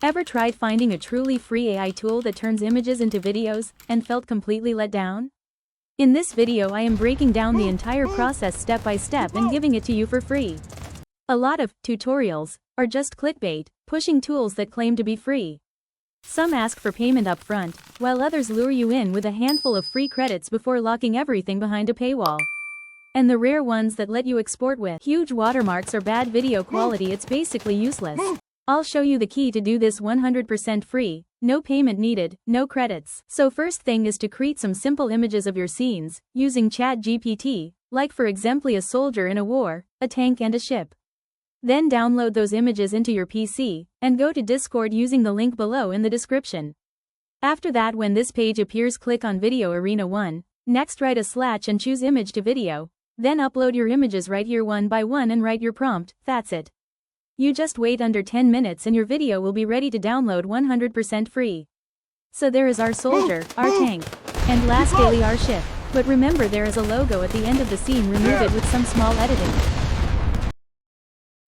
Ever tried finding a truly free AI tool that turns images into videos, and felt completely let down? In this video I am breaking down the entire process step by step and giving it to you for free. A lot of tutorials are just clickbait, pushing tools that claim to be free. Some ask for payment up front, while others lure you in with a handful of free credits before locking everything behind a paywall. And the rare ones that let you export with huge watermarks or bad video quality, it's basically useless. I'll show you the key to do this 100% free, no payment needed, no credits. So first thing is to create some simple images of your scenes, using ChatGPT, like for example a soldier in a war, a tank and a ship. Then download those images into your PC, and go to Discord using the link below in the description. After that, when this page appears, click on Video Arena 1, next write a slash and choose Image to Video, then upload your images right here one by one and write your prompt, that's it. You just wait under 10 minutes and your video will be ready to download 100% free. So there is our soldier, our tank, and lastly our ship. But remember, there is a logo at the end of the scene, remove it with some small editing.